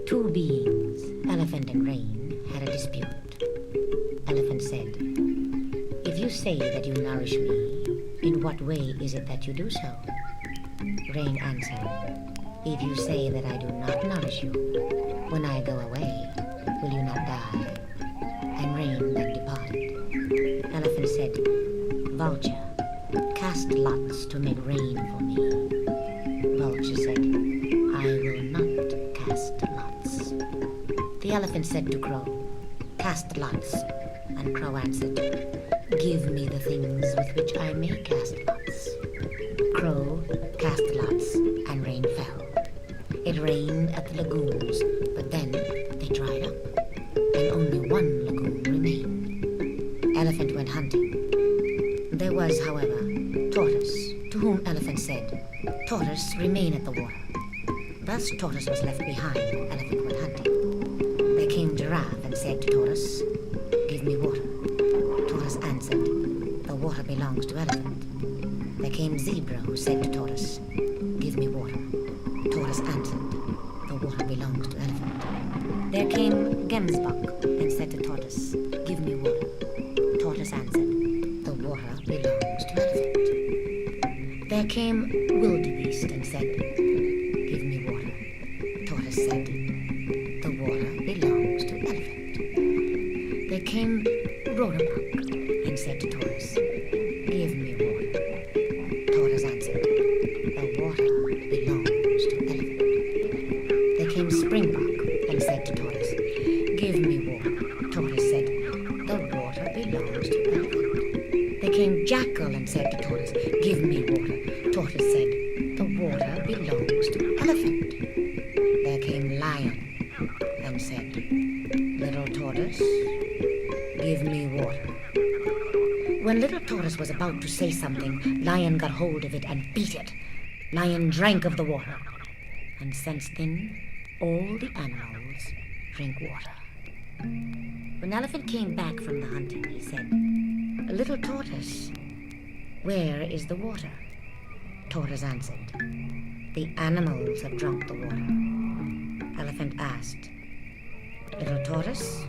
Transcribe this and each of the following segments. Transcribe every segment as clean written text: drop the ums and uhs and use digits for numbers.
Two beings, Elephant and Rain, had a dispute. Elephant said, "If you say that you nourish me, in what way is it that you do so?" Rain answered, "If you say that I do not nourish you, when I go away, will you not die?" And Rain then departed. Elephant said, "Vulture, cast lots to make rain for me." Vulture said, "I will not cast lots." The Elephant said to Crow, "Cast lots." And Crow answered, "Give me the things with which I may cast lots." Crow cast lots, and rain fell. It rained at the lagoons, but then they dried up, and only one lagoon remained. Elephant went hunting. There was, however, Tortoise, to whom Elephant said, "Tortoise, remain at the water." Thus Tortoise was left behind while Elephant went hunting. There came Giraffe and said to Tortoise, "Give me water." Tortoise answered, "The water belongs to Elephant." There came Zebra, who said to Tortoise, "Give me water." Tortoise answered, "The water belongs to Elephant." There came Gemsbok and said to Tortoise, "Give me water." Tortoise answered, "The water belongs to Elephant." There came Wildebeest and said, "Give me water." Tortoise said, "The water belongs to Elephant." There came Roebuck and said to Tortoise, "Give me water." Tortoise answered, "The water belongs to Elephant." There came Springbok and said to Tortoise, "Give me water." Tortoise said, "The water belongs to Elephant." There came Jackal and said to Tortoise, "Give me water." Tortoise said, "The water belongs to Elephant." There came Lion and said, "Little Tortoise, give me water." When Little Tortoise was about to say something, Lion got hold of it and beat it. Lion drank of the water, and since then, all the animals drink water. When Elephant came back from the hunting, he said, "Little Tortoise, where is the water?" Tortoise answered, "The animals have drunk the water." Elephant asked, "Little Tortoise,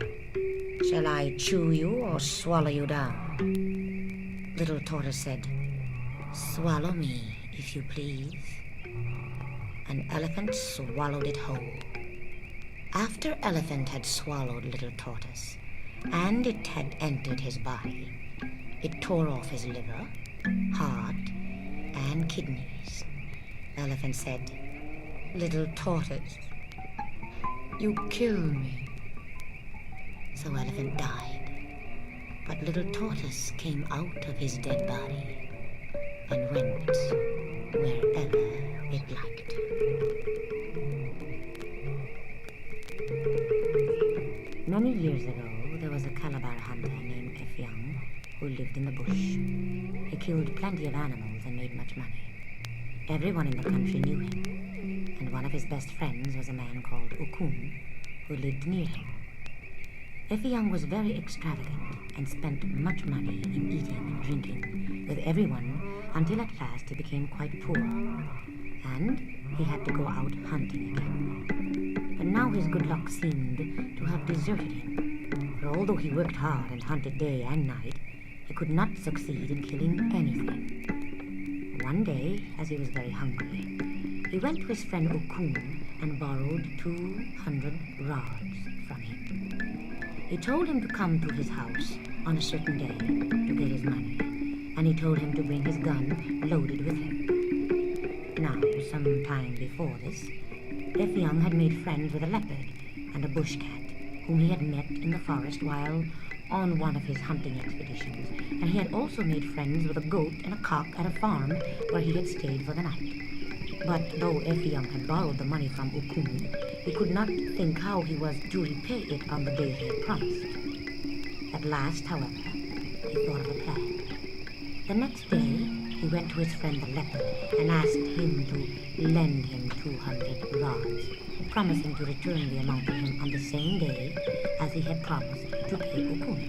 shall I chew you or swallow you down?" Little Tortoise said, "Swallow me, if you please." And Elephant swallowed it whole. After Elephant had swallowed Little Tortoise, and it had entered his body, it tore off his liver, heart, and kidneys. Elephant said, "Little Tortoise, you kill me." So Elephant died, but Little Tortoise came out of his dead body and went wherever it liked. Many years ago, there was a Calabar hunter named Effiong who lived in the bush. He killed plenty of animals and made much money. Everyone in the country knew him, and one of his best friends was a man called Okun, who lived near him. Effiong was very extravagant and spent much money in eating and drinking with everyone until at last he became quite poor, and he had to go out hunting again. But now his good luck seemed to have deserted him, for although he worked hard and hunted day and night, he could not succeed in killing anything. One day, as he was very hungry, he went to his friend Okun and borrowed 200 rods from him. He told him to come to his house on a certain day to get his money, and he told him to bring his gun loaded with him. Now, some time before this, Effiong had made friends with a leopard and a bush cat, whom he had met in the forest while on one of his hunting expeditions, and he had also made friends with a goat and a cock at a farm where he had stayed for the night. But though Effiong had borrowed the money from Okun, he could not think how he was to repay it on the day he had promised. At last, however, he thought of a plan. The next day, he went to his friend the leopard and asked him to lend him 200 rods, promising to return the amount to him on the same day as he had promised to pay Okun.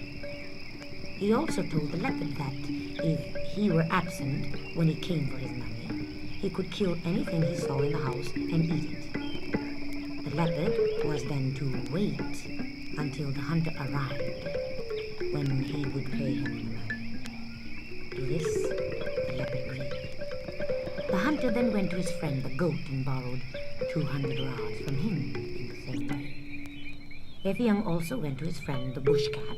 He also told the leopard that if he were absent when he came for his money, he could kill anything he saw in the house and eat it. The leopard was then to wait until the hunter arrived, when he would pay him the money. To this, the leopard agreed. The hunter then went to his friend the goat and borrowed 200 rods from him in the same way. Effiong also went to his friend the bush cat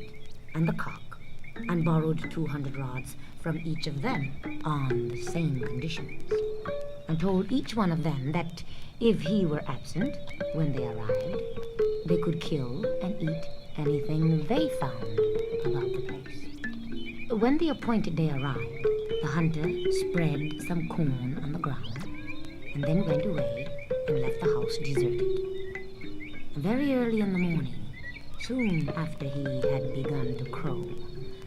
and the cock and borrowed 200 rods from each of them on the same conditions, and told each one of them that if he were absent when they arrived, they could kill and eat anything they found about the place. When the appointed day arrived, the hunter spread some corn on the ground and then went away and left the house deserted. Very early in the morning, soon after he had begun to crow,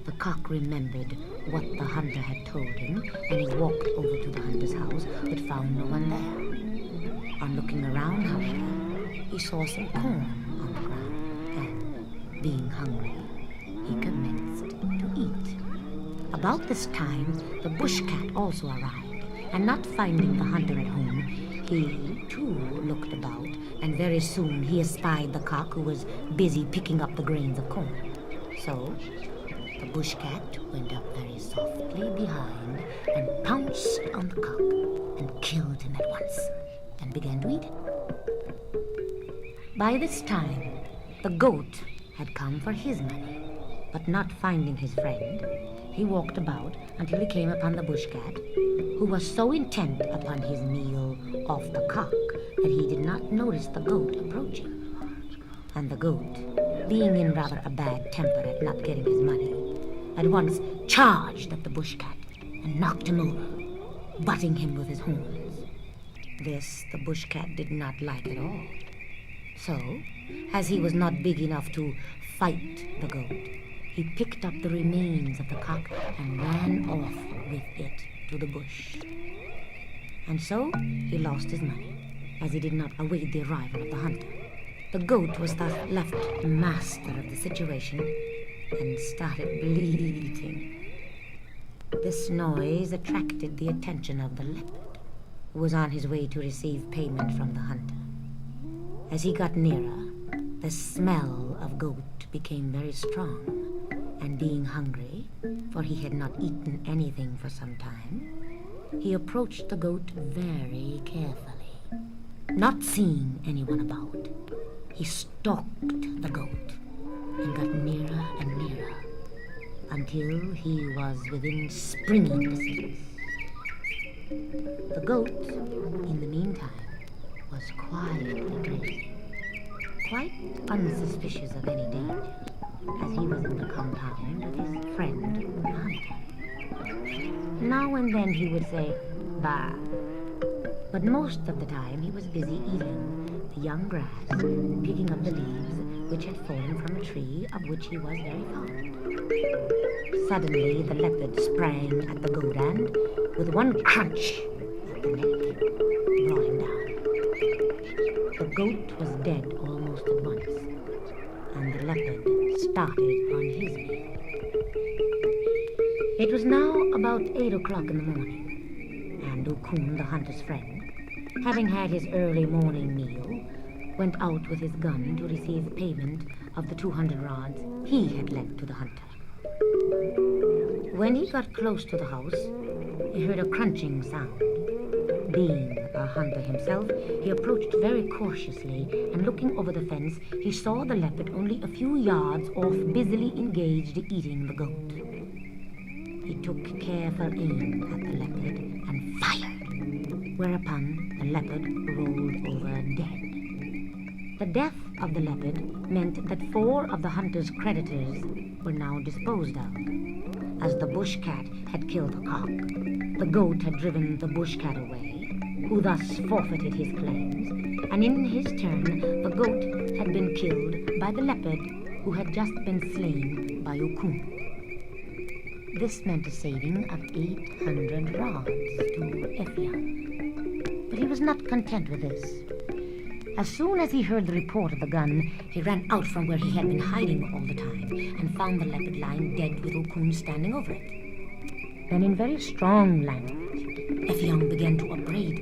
the cock remembered what the hunter had told him, and he walked over to the hunter's house but found no one there. On looking around, however, he saw some corn on the ground, and, being hungry, he commenced to eat. About this time, the bush cat also arrived, and not finding the hunter at home, he, too, looked about, and very soon he espied the cock, who was busy picking up the grains of corn. So, the bush cat went up very softly behind and pounced on the cock and killed him at once and began to eat it. By this time, the goat had come for his money, but not finding his friend, he walked about until he came upon the bush cat, who was so intent upon his meal off the cock that he did not notice the goat approaching. And the goat, being in rather a bad temper at not getting his money, at once charged at the bush cat and knocked him over, butting him with his horns. This the bush cat did not like at all. So, as he was not big enough to fight the goat, he picked up the remains of the cock and ran off with it to the bush. And so he lost his money, as he did not await the arrival of the hunter. The goat was thus left master of the situation and started bleating. This noise attracted the attention of the leopard, who was on his way to receive payment from the hunter. As he got nearer, the smell of goat became very strong, and being hungry, for he had not eaten anything for some time, he approached the goat very carefully. Not seeing anyone about, he stalked the goat and got nearer and nearer until he was within springing distance. The goat, in the meantime, was quietly grazing, quite unsuspicious of any danger, as he was in the compound with his friend, the hunter. Now and then he would say, "Bah," but most of the time he was busy eating the young grass, picking up the leaves which had fallen from a tree of which he was very fond. Suddenly the leopard sprang at the goat and, with one crunch at the neck, brought him down. The goat was dead almost at once, and the leopard started on his meal. It was now about 8 o'clock in the morning, and Okun, the hunter's friend, having had his early morning meal, went out with his gun to receive payment of the 200 rods he had lent to the hunter. When he got close to the house, he heard a crunching sound. Being a hunter himself, he approached very cautiously, and looking over the fence, he saw the leopard only a few yards off, busily engaged eating the goat. He took careful aim at the leopard and fired, whereupon the leopard rolled over dead. The death of the leopard meant that 4 of the hunter's creditors were now disposed of. As the bush cat had killed the cock, the goat had driven the bush cat away, who thus forfeited his claims, and in his turn the goat had been killed by the leopard, who had just been slain by Okun. This meant a saving of 800 rods to Effiong. But he was not content with this. As soon as he heard the report of the gun, he ran out from where he had been hiding all the time and found the leopard lying dead with Okun standing over it. Then in very strong language, Effiong began to upbraid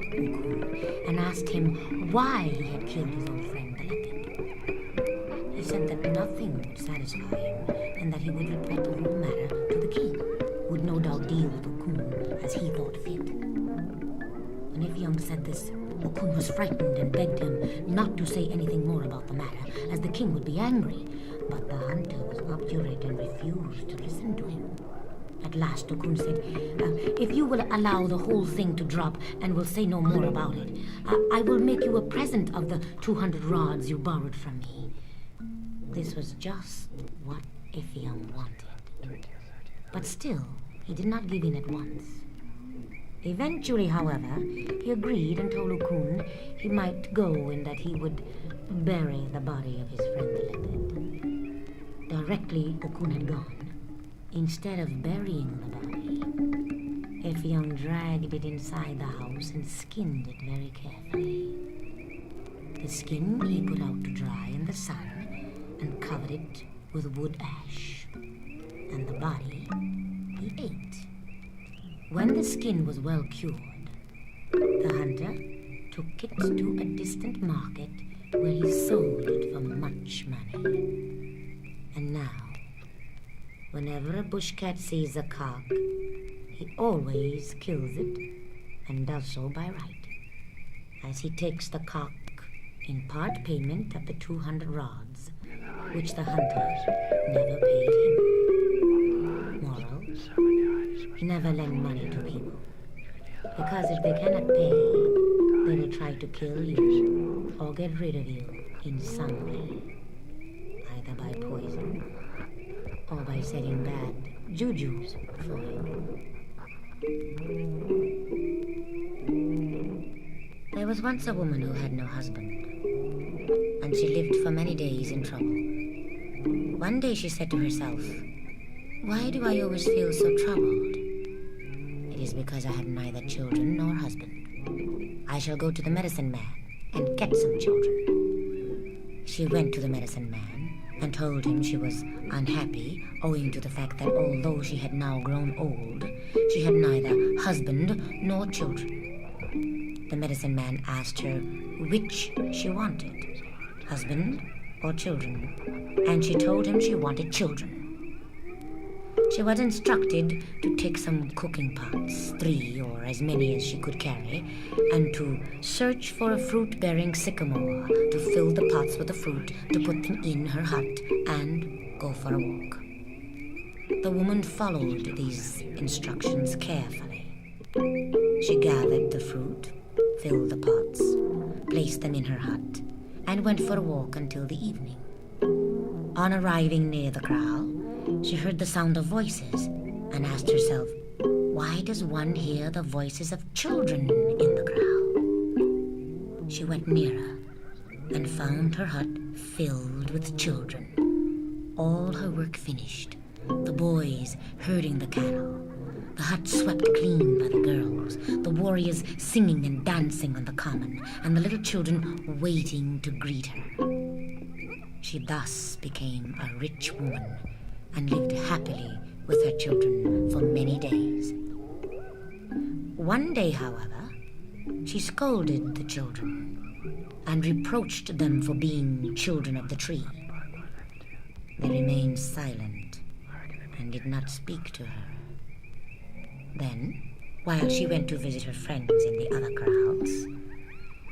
asked him why he had killed his old friend the leopard. He said that nothing would satisfy him and that he would report the whole matter to the king, who would no doubt deal with Okun as he thought fit. When Ifyong said this, Okun was frightened and begged him not to say anything more about the matter, as the king would be angry. But the hunter was obdurate and refused to listen to him. At last, Okun said, if you will allow the whole thing to drop and will say no more about it, I will make you a present of the 200 rods you borrowed from me. This was just what Ifyong wanted. But still, he did not give in at once. Eventually, however, he agreed and told Okun he might go and that he would bury the body of his friend the leopard. Directly Okun had gone, instead of burying the body, Ifyong dragged it inside the house and skinned it very carefully. The skin he put out to dry in the sun and covered it with wood ash, and the body he ate. When the skin was well cured, the hunter took it to a distant market where he sold it for much money. And now, whenever a bush cat sees a cock, he always kills it and does so by right, as he takes the cock in part payment of the 200 rods, which the hunter never paid him. Moral: never lend money to people, because if they cannot pay, they will try to kill you or get rid of you in some way, either by poison or by setting bad jujus for you. There was once a woman who had no husband, and she lived for many days in trouble. One day she said to herself, "Why do I always feel so troubled? It is because I have neither children nor husband. I shall go to the medicine man and get some children." She went to the medicine man and told him she was unhappy owing to the fact that although she had now grown old, she had neither husband nor children. The medicine man asked her which she wanted, husband or children, and she told him she wanted children. She was instructed to take some cooking pots, 3 or as many as she could carry, and to search for a fruit-bearing sycamore to fill the pots with the fruit, to put them in her hut, and go for a walk. The woman followed these instructions carefully. She gathered the fruit, filled the pots, placed them in her hut, and went for a walk until the evening. On arriving near the kraal, she heard the sound of voices and asked herself, why does one hear the voices of children in the kraal? She went nearer and found her hut filled with children, all her work finished, the boys herding the cattle, the hut swept clean by the girls, the warriors singing and dancing on the common, and the little children waiting to greet her. She thus became a rich woman and lived happily with her children for many days. One day, however, she scolded the children and reproached them for being children of the tree. They remained silent and did not speak to her. Then, while she went to visit her friends in the other kraals,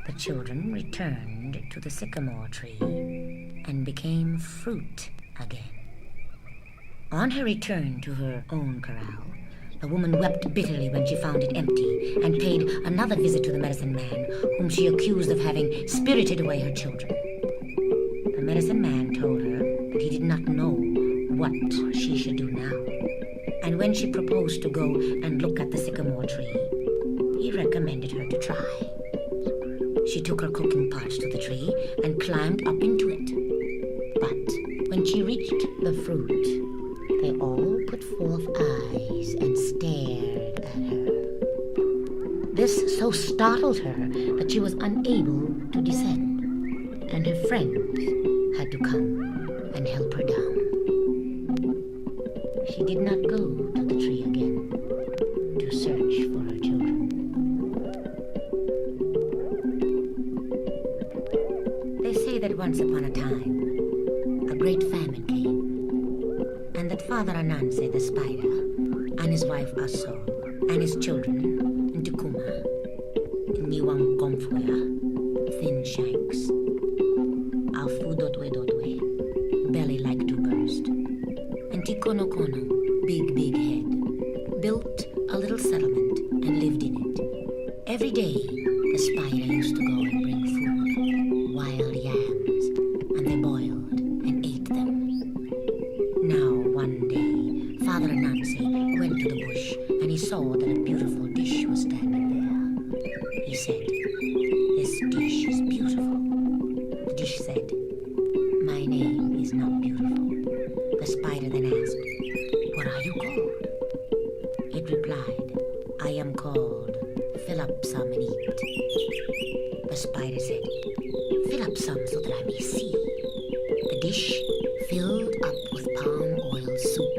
the children returned to the sycamore tree and became fruit again. On her return to her own corral, the woman wept bitterly when she found it empty and paid another visit to the medicine man, whom she accused of having spirited away her children. The medicine man told her that he did not know what she should do now, and when she proposed to go and look at the sycamore tree, he recommended her to try. She took her cooking pots to the tree and climbed up into it. But when she reached the fruit, they all put forth eyes and stared at her. This so startled her that she was unable to descend, and her friends had to come and help her down. She did not go to the tree again to search for her children. say that once upon a time, a great famine came, and that Father Anansi the spider, and his wife Aso, and his children, Ntukuma, Niwang Komfuya, Thin Shanks, Alfu Dotwe, belly like to burst, and Tikono Kono, big head, built a little settlement and lived in it. Every day, the spider used to go and bring food, wild yams, and they boiled and ate them. Now, one day, Father Anansi went to the bush, and he saw that a beautiful dish was standing there. He said, "This dish is beautiful." The dish said, "My name is not beautiful." The spider then asked, "What are you called?" It replied, "I am called Fill Up Some and Eat." The spider said, "Fill up some so that I may see." The dish filled up with palm oil soup,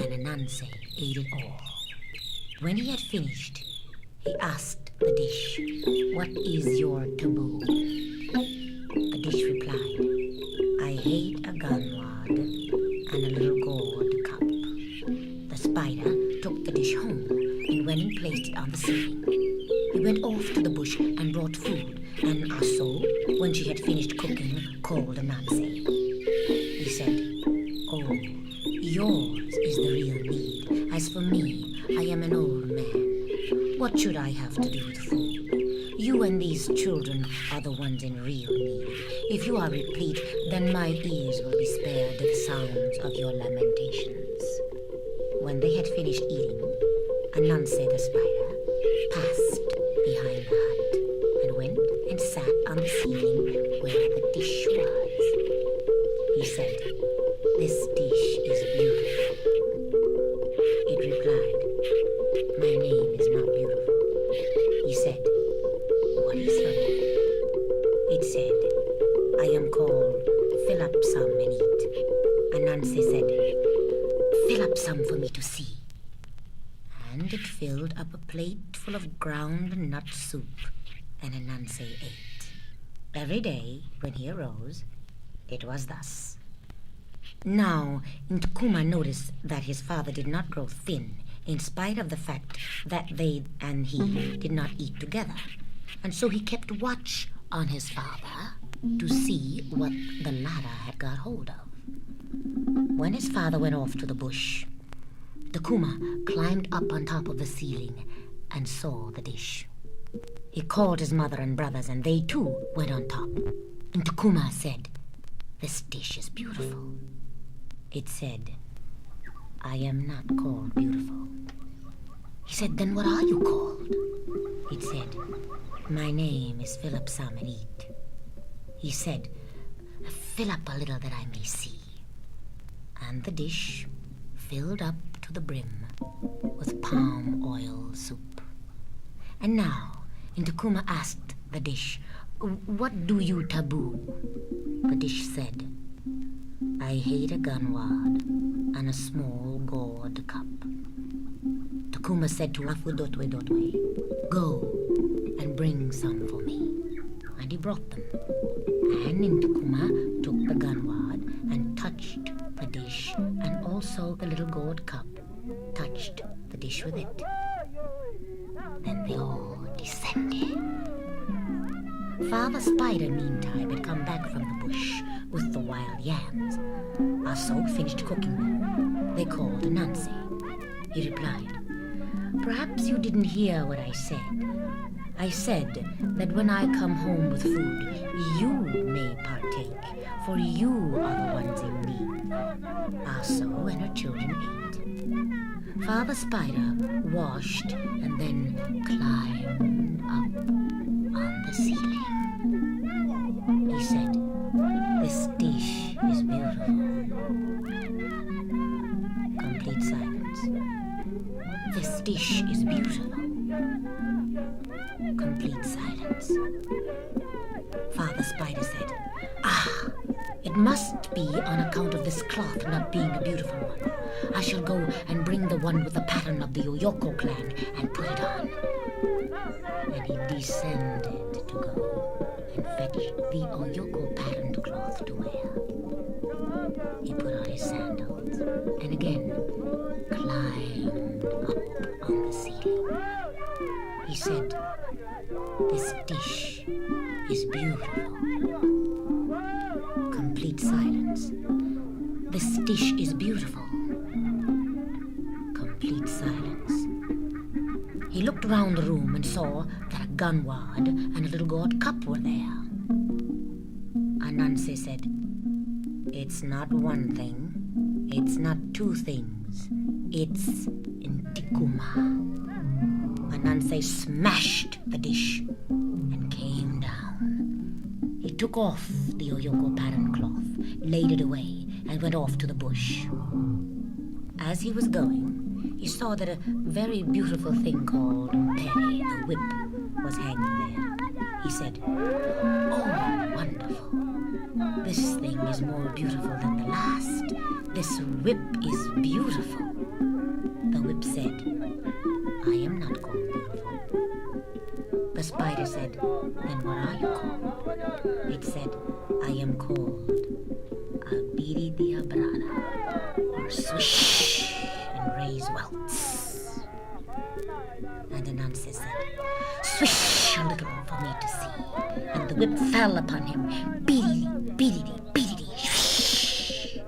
and Anansi ate it all. When he had finished, he asked the dish, "What is your taboo?" The dish replied, "I hate a gunwad and a little gourd cup." The spider took the dish home and went and placed it on the ceiling. He went off to the bush and brought food, and Aso, when she had finished cooking, called Anansi. He said, "Oh, yours is the real need. As for me, I am an old man. What should I have to do with food? You and these children are the ones in real need. If you are replete, then my ears will be spared the sounds of your lamentations." When they had finished eating, Anansi the spider passed behind the hut and went and sat on the ceiling where the dish was. He said, "This dish is beautiful." It replied, "My name is not beautiful." He said, "What is your name?" It said, "I am called Fill Up Some and Eat." Anansi said, "Fill up some for me to see." And it filled up a plate full of ground nut soup, and Anansi ate. Every day, when he arose, it was thus. Now, Ntukuma noticed that his father did not grow thin, in spite of the fact that they and he did not eat together. And so he kept watch on his father to see what the latter had got hold of. When his father went off to the bush, Ntukuma climbed up on top of the ceiling and saw the dish. He called his mother and brothers, and they too went on top. Ntukuma said, "This dish is beautiful." It said, "I am not called beautiful." He said, "Then what are you called?" It said, "My name is Fill Up Some and Eat." He said, "Fill up a little that I may see." And the dish filled up to the brim with palm oil soup. And now, Ntukuma asked the dish, "What do you taboo?" The dish said, "I hate a gunwad and a small gourd cup." Ntukuma said to Afu Dotwe, "Go and bring some for me." And he brought them. And Ntukuma took the gunwad and touched the dish, and also the little gourd cup touched the dish with it. Then they all descended. Father Spider, meantime, had come back from the bush with the wild yams. Aso finished cooking them. They called Anansi. He replied, "Perhaps you didn't hear what I said. I said that when I come home with food, you may partake, for you are the ones in need." Aso and her children ate. Father Spider washed and then climbed up on the ceiling. He said, "This dish is beautiful." Complete silence. "This dish is beautiful." Complete silence. Father Spider said, "Ah, it must be on account of this cloth not being a beautiful one. I shall go and bring the one with the pattern of the Oyoko clan and put it on." And he descended to to go and fetch the Oyoko patterned cloth to wear. He put on his sandals and again climbed up on the ceiling. He said, "This dish is beautiful." Complete silence. "This dish is beautiful." Complete silence. He looked round the room and saw that a gunwad and a little gourd cup were there. Anansi said, "It's not one thing, it's not two things, it's Ntikuma." Anansi smashed the dish and came down. He took off the Oyoko pattern cloth, laid it away, and went off to the bush. As he was going, he saw that a very beautiful thing called Mperi, the whip, was hanging there. He said, "Oh, wonderful. This thing is more beautiful than the last. This whip is beautiful." The whip said, "I am not called beautiful." The spider said, "Then what are you called?" It said, "I am called Abiri Diabrada, or swish and raise welts." And Anansi said, "Swish a little for me to see." And the whip fell upon him. Beedity, beedity, beedity, swish.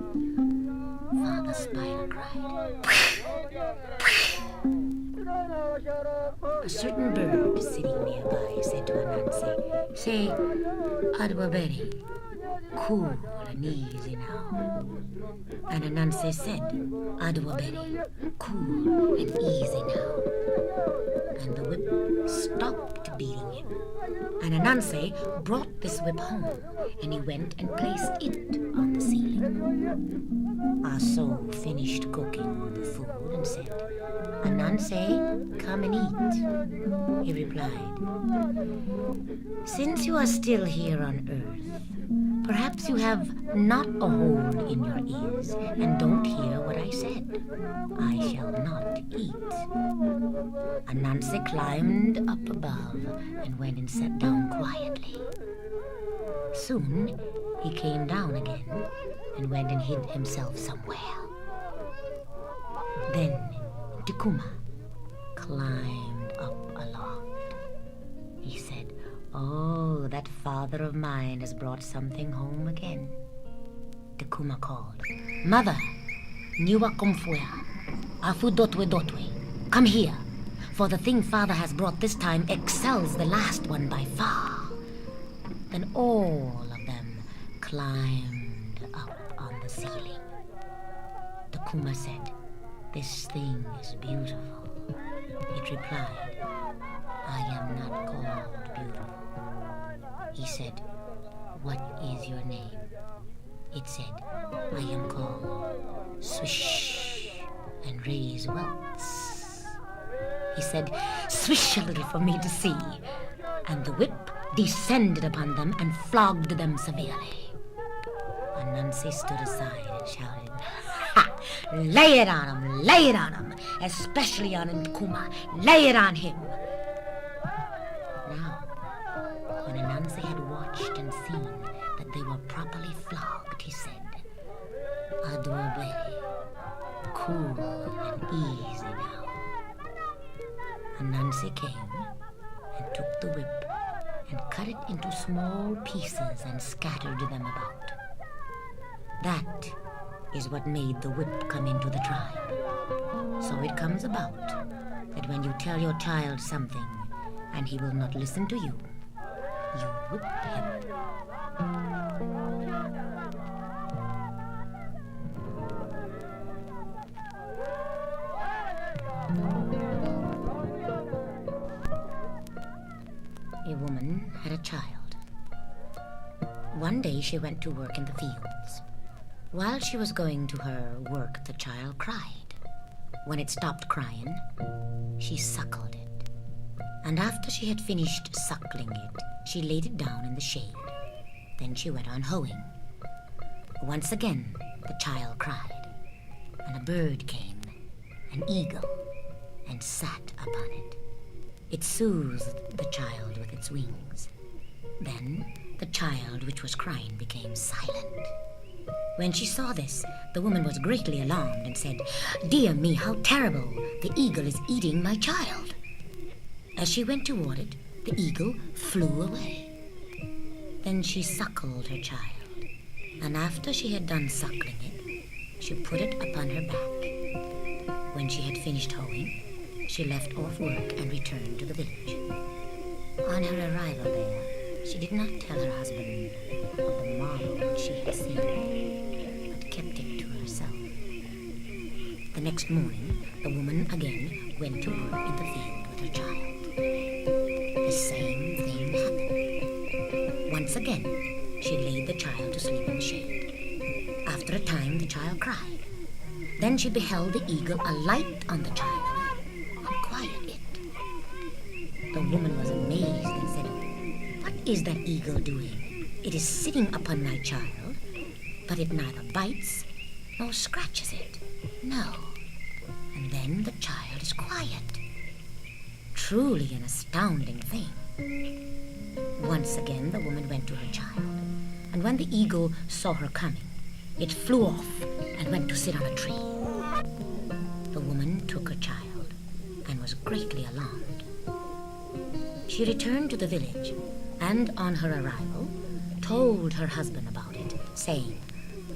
Father Spider cried. A certain bird sitting nearby said to Anansi, "Say, Adwaberi, cool and easy now." And Anansi said, "Adwaberi, cool and easy now." And the whip stopped beating him. And Anansi brought this whip home, and he went and placed it on the ceiling. Aso finished cooking the food and said, "Anansi, come and eat." He replied, "Since you are still here on earth, perhaps you have not a hole in your ears and don't hear what I said. I shall not eat." Anansi climbed up above and went and sat down quietly. Soon he came down again and went and hid himself somewhere. Then Ntikuma climbed up aloft. He said, "Oh, that father of mine has brought something home again." Ntikuma called, "Mother, Niwa Komfuya, Afu Dotwe Dotwe, come here, for the thing father has brought this time excels the last one by far." Then all of them climbed up on the ceiling. Ntikuma said, "This thing is beautiful." It replied, "I am not called beautiful." He said, "What is your name?" It said, "I am called Swish and raise welts." He said, "Swish a little for me to see." And the whip descended upon them and flogged them severely. Anansi stood aside and shouted, "Ha! Lay it on him! Lay it on him! Especially on Ntikuma! Lay it on him!" Now, when Anansi had watched and seen that they were properly flogged, he said, "Adwaberi, cool and easy now." Anansi came and took the whip and cut it into small pieces and scattered them about. That is what made the whip come into the tribe. So it comes about that when you tell your child something and he will not listen to you, you whip him. A woman had a child. One day she went to work in the fields. While she was going to her work, the child cried. When it stopped crying, she suckled it. And after she had finished suckling it, she laid it down in the shade. Then she went on hoeing. Once again, the child cried, and a bird came, an eagle, and sat upon it. It soothed the child with its wings. Then the child which was crying became silent. When she saw this, the woman was greatly alarmed and said, "Dear me, how terrible! The eagle is eating my child." As she went toward it, the eagle flew away. Then she suckled her child, and after she had done suckling it, she put it upon her back. When she had finished hoeing, she left off work and returned to the village. On her arrival there, she did not tell her husband of the marvel which she had seen, but kept it to herself. The next morning, the woman again went to work in the field with her child. The same thing happened. Once again, she laid the child to sleep in the shade. After a time, the child cried. Then she beheld the eagle alight on the child and quiet it. The woman was amazed and said, "What is that eagle doing? It is sitting upon my child, but it neither bites nor scratches it. No. And then the child is quiet. Truly an astounding thing." Once again, the woman went to her child, and when the eagle saw her coming, it flew off and went to sit on a tree. The woman took her child and was greatly alarmed. She returned to the village, and on her arrival, told her husband about it, saying,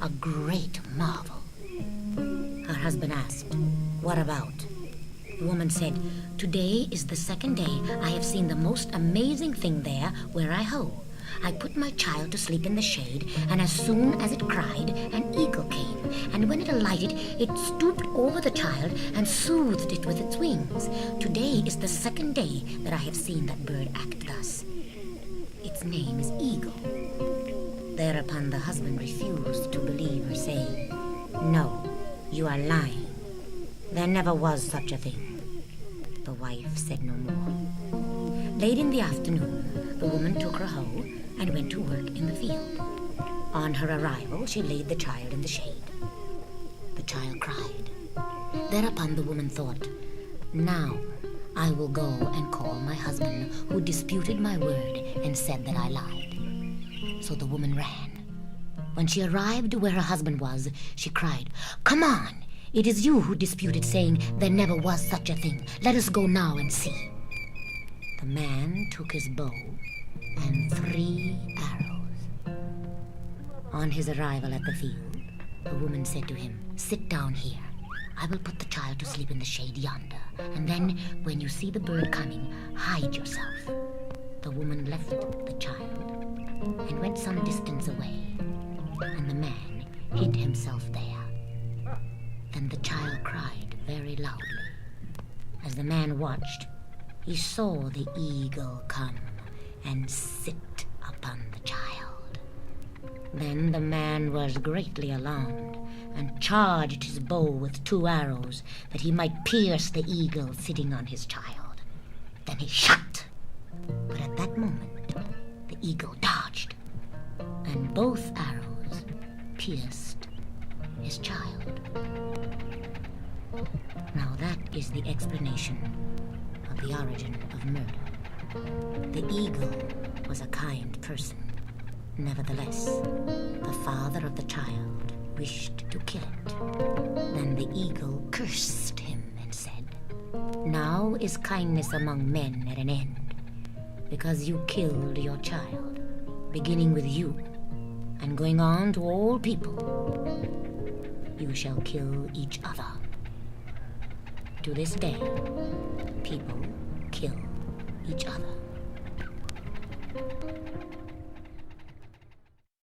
"A great marvel." Her husband asked, "What about?" The woman said, "Today is the second day I have seen the most amazing thing there where I hoe. I put my child to sleep in the shade, and as soon as it cried, an eagle came, and when it alighted, it stooped over the child and soothed it with its wings. Today is the second day that I have seen that bird act thus. Its name is Eagle." Thereupon the husband refused to believe her, saying, "No, you are lying. There never was such a thing." The wife said no more. Late in the afternoon, the woman took her hoe and went to work in the field. On her arrival, she laid the child in the shade. The child cried. Thereupon the woman thought, "Now I will go and call my husband, who disputed my word and said that I lied." So the woman ran. When she arrived where her husband was, she cried, "Come on! It is you who disputed, saying there never was such a thing. Let us go now and see." The man took his bow and 3 arrows. On his arrival at the field, the woman said to him, "Sit down here. I will put the child to sleep in the shade yonder, and then when you see the bird coming, hide yourself." The woman left the child and went some distance away, and the man hid himself there. Then the child cried very loudly. As the man watched, he saw the eagle come and sit upon the child. Then the man was greatly alarmed and charged his bow with 2 arrows that he might pierce the eagle sitting on his child. Then he shot. But at that moment, the eagle dodged, and both arrows pierced his child. Now that is the explanation of the origin of murder. The eagle was a kind person. Nevertheless, the father of the child wished to kill it. Then the eagle cursed him and said, "Now is kindness among men at an end, because you killed your child, beginning with you and going on to all people. You shall kill each other." To this day, people kill each other.